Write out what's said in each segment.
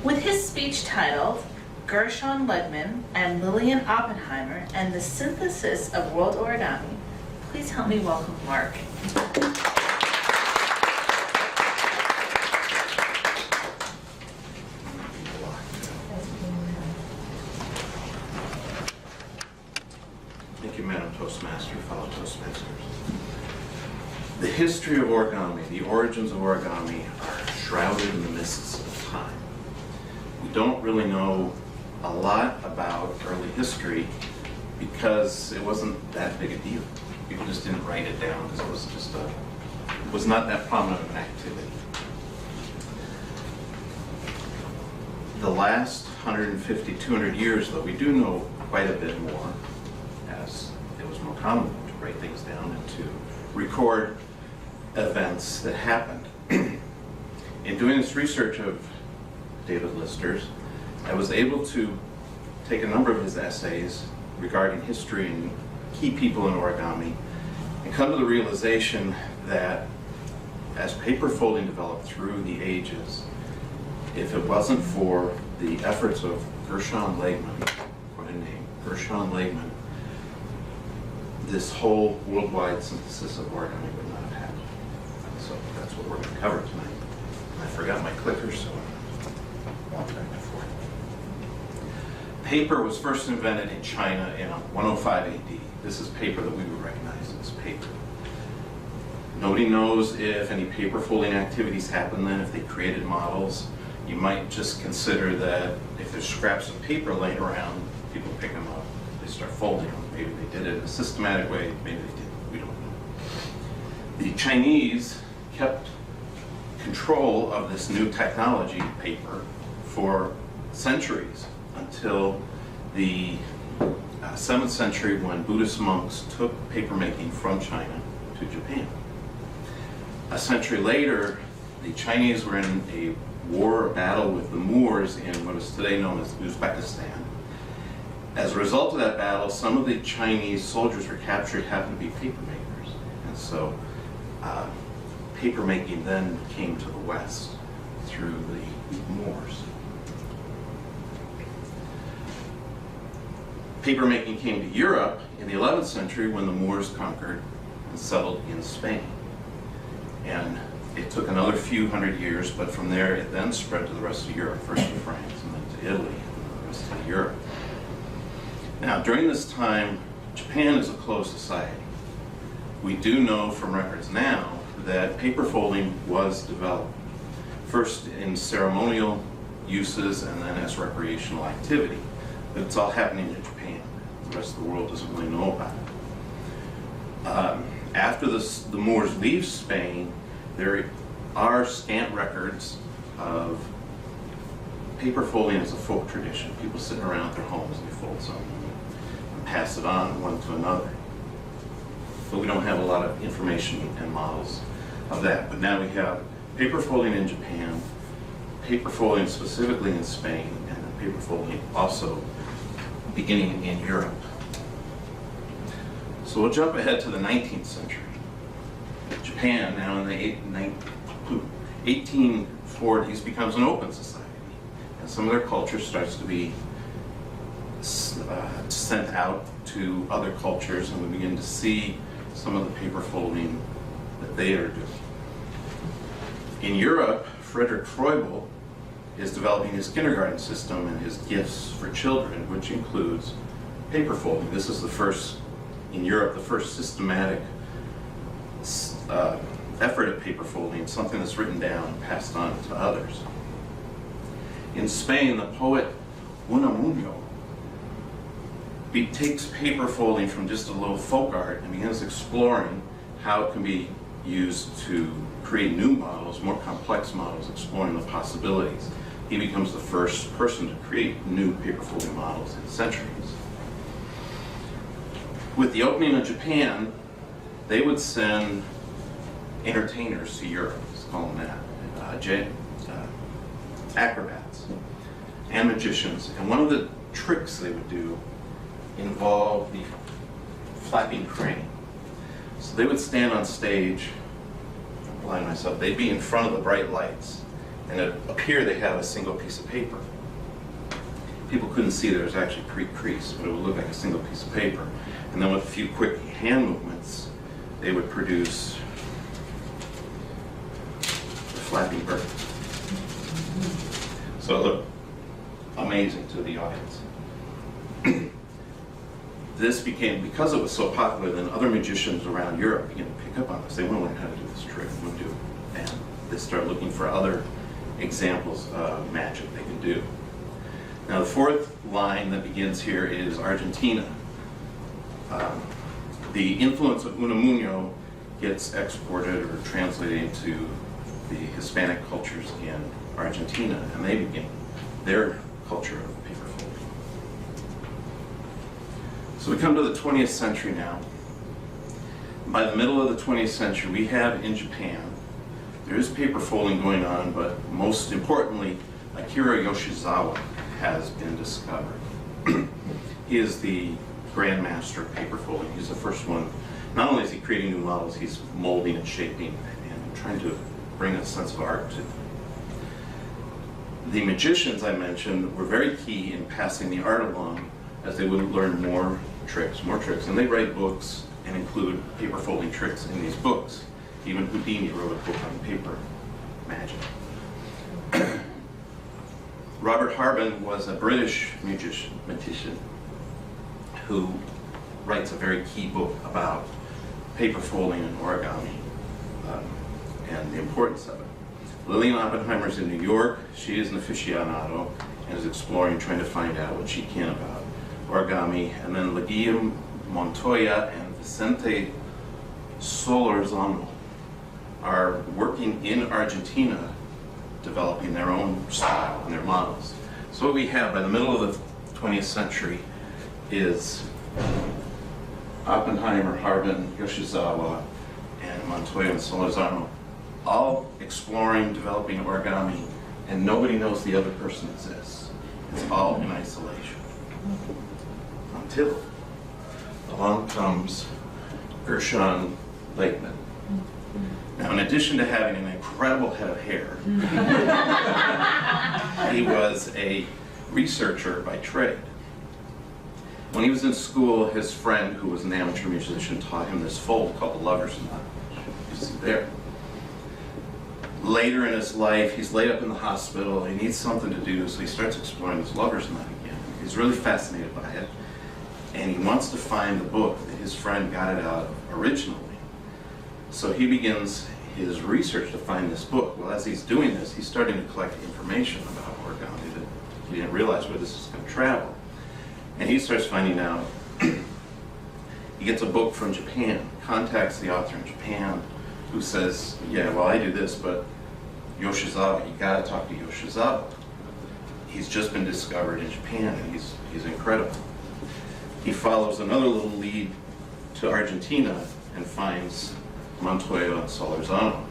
With his speech titled Gershon Legman and Lillian Oppenheimer and the Synthesis of World Origami, please help me welcome Mark. Thank you, Madam Toastmaster, fellow Toastmasters. The history of origami, the origins of origami, are shrouded in the mists of time. We don't really know a lot about early history because it wasn't that big a deal. People just didn't write it down because it was just it was not that prominent of an activity. The last 150, 200 years, though, we do know quite a bit more, as it was more common to write things down and to record events that happened. In doing this research of David Lister's, I was able to take a number of his essays regarding history and key people in origami and come to the realization that as paper folding developed through the ages, if it wasn't for the efforts of Gershon Legman, what a name, Gershon Legman, this whole worldwide synthesis of origami would not have happened. So that's what we're going to cover tonight. I forgot my clicker, so I'll walk back and forth. Paper was first invented in China in 105 AD. This is paper that we would recognize as paper. Nobody knows if any paper folding activities happened then, if they created models. You might just consider that if there's scraps of paper laying around, people pick them up, they start folding them. Maybe they did it in a systematic way, maybe they didn't, we don't know. The Chinese kept control of this new technology, paper, for centuries until the 7th century when Buddhist monks took papermaking from China to Japan. A century later, the Chinese were in a war, a battle with the Moors in what is today known as Uzbekistan. As a result of that battle, some of the Chinese soldiers were captured happened to be papermakers. And so papermaking then came to the West through the Moors. Papermaking came to Europe in the 11th century when the Moors conquered and settled in Spain. And it took another few hundred years, but from there it then spread to the rest of Europe, first to France and then to Italy and the rest of Europe. Now, during this time, Japan is a closed society. We do know from records now that paper folding was developed, first in ceremonial uses and then as recreational activity. But it's all happening in Japan. The rest of the world doesn't really know about it. After the Moors leave Spain, there are scant records of paper folding as a folk tradition. People sitting around at their homes and they fold something and pass it on one to another. But we don't have a lot of information and models of that. But now we have paper folding in Japan, paper folding specifically in Spain, and then paper folding also beginning in Europe. So we'll jump ahead to the 19th century. Japan, now in the 1840s, becomes an open society. And some of their culture starts to be sent out to other cultures, and we begin to see some of the paper folding that they are doing. In Europe, Frederick Froebel is developing his kindergarten system and his gifts for children, which includes paper folding. This is the first, in Europe, the first systematic effort at paper folding, something that's written down and passed on to others. In Spain, the poet Unamuno takes paper folding from just a little folk art and begins exploring how it can be used to create new models, more complex models, exploring the possibilities. He becomes the first person to create new paper folding models in centuries. With the opening of Japan, they would send entertainers to Europe, let's call them that, acrobats and magicians. And one of the tricks they would do involved the flapping crane. So they would stand on stage, I'm blind myself, they'd be in front of the bright lights, and up here they have a single piece of paper. People couldn't see there was actually crease, but it would look like a single piece of paper. And then with a few quick hand movements, they would produce the Flappy Bird. So it looked amazing to the audience. This became, because it was so popular, then other magicians around Europe began to pick up on this. They want to learn how to do this trick, want to do it. And they start looking for other examples of magic they can do. Now the fourth line that begins here is Argentina. The influence of Unamuno gets exported or translated into the Hispanic cultures in Argentina, and they begin their culture of paper folding. So we come to the 20th century now. By the middle of the 20th century, we have in Japan, there is paper folding going on, but most importantly, Akira Yoshizawa has been discovered. He is the grandmaster of paper folding. He's the first one. Not only is he creating new models, he's molding and shaping and trying to bring a sense of art to them. The magicians I mentioned were very key in passing the art along as they would learn more tricks, and they write books and include paper folding tricks in these books. Even Houdini wrote a book on paper magic. Robert Harbin was a British magician who writes a very key book about paper folding and origami and the importance of it. Lillian Oppenheimer's in New York. She is an aficionado and is exploring, trying to find out what she can about origami. And then Leguia Montoya and Vicente Solorzano are working in Argentina, developing their own style and their models. So what we have by the middle of the 20th century is Oppenheimer, Harbin, Yoshizawa, and Montoya and Solorzano all exploring, developing origami, and nobody knows the other person exists. It's all in isolation. Until along comes Gershon Lakeman. Now, in addition to having an incredible head of hair, he was a researcher by trade. When he was in school, his friend, who was an amateur musician, taught him this fold called the lover's knot. You see there. Later in his life, he's laid up in the hospital. He needs something to do, so he starts exploring this lover's knot again. He's really fascinated by it, and he wants to find the book that his friend got it out of originally. So he begins his research to find this book. Well, as he's doing this, he's starting to collect information about origami that he didn't realize where this is going to travel. And he starts finding out, he gets a book from Japan, contacts the author in Japan, who says, yeah, well, I do this, but Yoshizawa, you gotta talk to Yoshizawa. He's just been discovered in Japan, and he's incredible. He follows another little lead to Argentina and finds Montoya and Solorzano.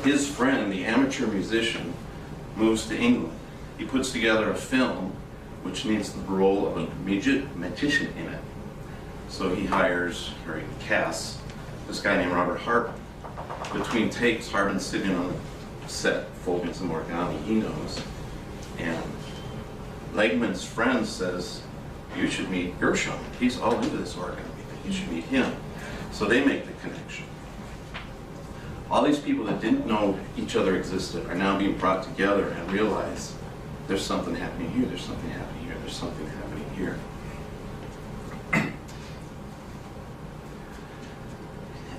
His friend, the amateur musician, moves to England. He puts together a film which needs the role of a magician in it. So he hires, or he casts, this guy named Robert Harbin. Between takes, Harbin's sitting on the set folding some origami he knows, and Legman's friend says, you should meet Gershon. He's all into this origami thing. You should meet him. So they make the connection. All these people that didn't know each other existed are now being brought together and realize there's something happening here, there's something happening here, there's something happening here.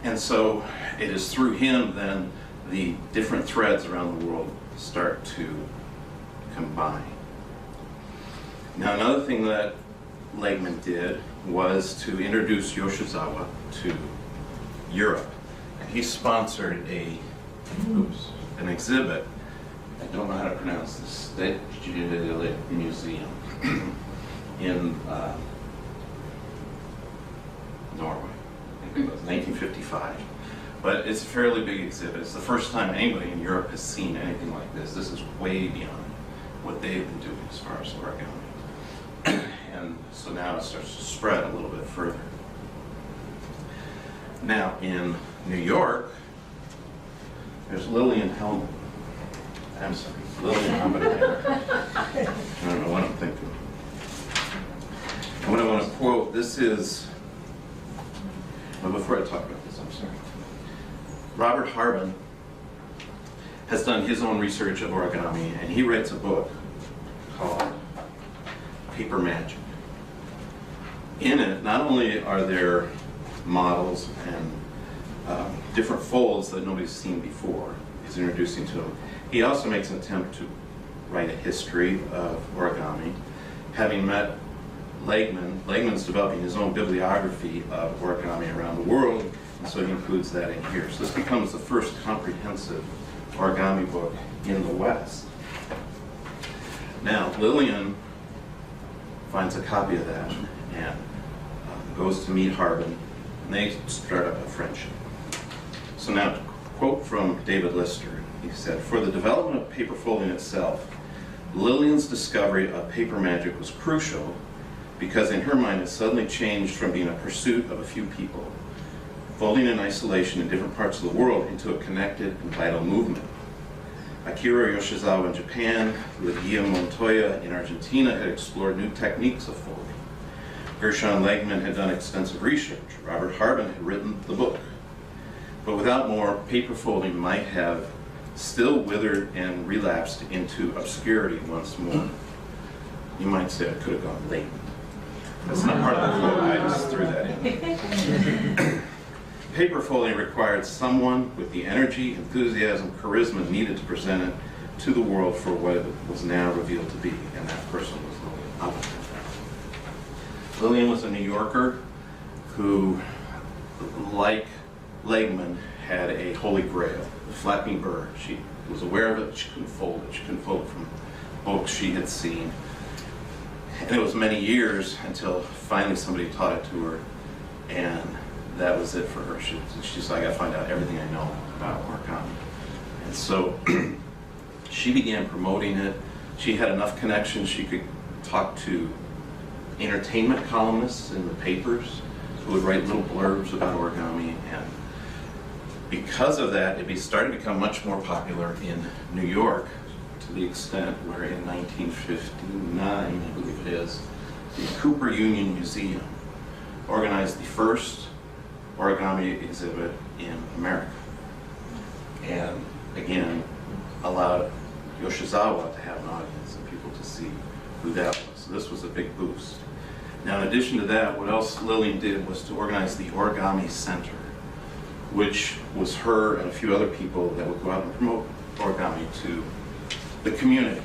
And so it is through him then the different threads around the world start to combine. Now another thing that Legman did was to introduce Yoshizawa to Europe. And he sponsored an exhibit, I don't know how to pronounce this, Museum in Norway. I think it was 1955. But it's a fairly big exhibit. It's the first time anybody in Europe has seen anything like this. This is way beyond what they've been doing as far as origami. And so now it starts to spread a little bit further. Now in New York, there's Lillian Hellman. I'm sorry, Lillian Oppenheimer. I don't know what I'm thinking. And what I want to quote, this is, well, before I talk about this, I'm sorry. Robert Harbin has done his own research of origami, and he writes a book called Paper Magic. In it, not only are there models and different folds that nobody's seen before, he's introducing to them, he also makes an attempt to write a history of origami. Having met Legman, Legman's developing his own bibliography of origami around the world, and so he includes that in here. So this becomes the first comprehensive origami book in the West. Now, Lillian finds a copy of that and goes to meet Harbin, and they start up a friendship. So now, to quote from David Lister, he said, "For the development of paper folding itself, Lillian's discovery of paper magic was crucial because in her mind it suddenly changed from being a pursuit of a few people, folding in isolation in different parts of the world, into a connected and vital movement. Akira Yoshizawa in Japan, Ligia Montoya in Argentina had explored new techniques of folding. Gershon Legman had done extensive research. Robert Harbin had written the book. But without more, paper folding might have still withered and relapsed into obscurity once more." You might say it could have gone late. That's not part of the quote, I just threw that in. Paper folding required someone with the energy, enthusiasm, charisma needed to present it to the world for what it was now revealed to be, and that person was Lillian Oppenheimer. Lillian was a New Yorker who, like Legman, had a holy grail, the Flapping Bird. She was aware of it, but she couldn't fold it. She couldn't fold it from books she had seen. And it was many years until finally somebody taught it to her, and that was it for her. She's like, I gotta find out everything I know about origami. And so she began promoting it. She had enough connections, she could talk to entertainment columnists in the papers who would write little blurbs about origami, and because of that, it started to become much more popular in New York, to the extent where in 1959, I believe it is, the Cooper Union Museum organized the first origami exhibit in America. And again, allowed Yoshizawa to have an audience and people to see who that was. So this was a big boost. Now, in addition to that, what else Lillian did was to organize the Origami Center, which was her and a few other people that would go out and promote origami to the community.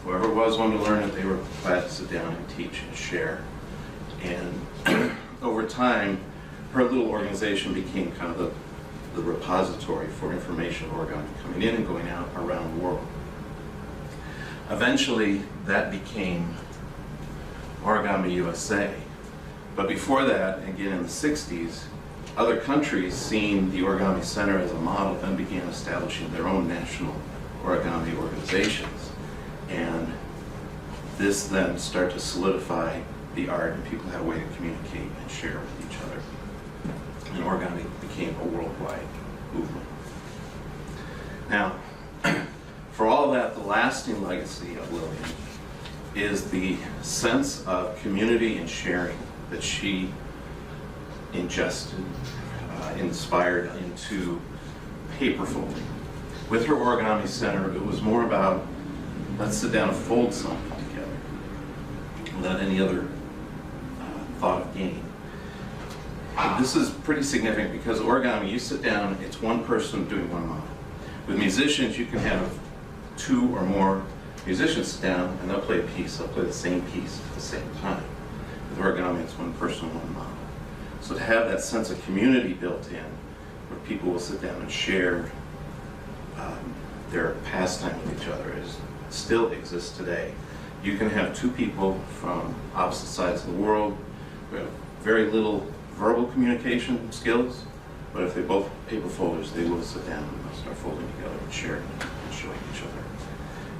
Whoever was wanted to learn it, they were glad to sit down and teach and share. And over time, her little organization became kind of the repository for information of origami coming in and going out around the world. Eventually, that became Origami USA. But before that, again in the 60s, other countries, seeing the Origami Center as a model, then began establishing their own national origami organizations. And this then started to solidify the art, and people had a way to communicate and share with each other. And origami became a worldwide movement. Now, for all that, the lasting legacy of Lillian is the sense of community and sharing that she ingested, inspired into paper folding. With her Origami Center, it was more about, let's sit down and fold something together, without any other thought of gain. But this is pretty significant because origami, you sit down, it's one person doing one model. With musicians, you can have two or more musicians sit down and they'll play a piece, they'll play the same piece at the same time. With origami, it's one person, one model. So to have that sense of community built in, where people will sit down and share their pastime with each other, still exists today. You can have two people from opposite sides of the world who have very little verbal communication skills, but if they're both paper folders, they will sit down and they'll start folding together and sharing and showing each other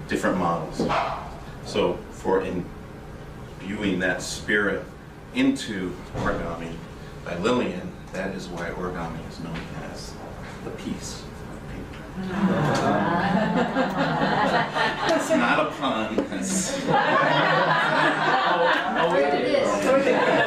different models. So for imbuing that spirit into origami by Lillian, that is why origami is known as the piece of paper. It's not a pun. It's- Oh, it is.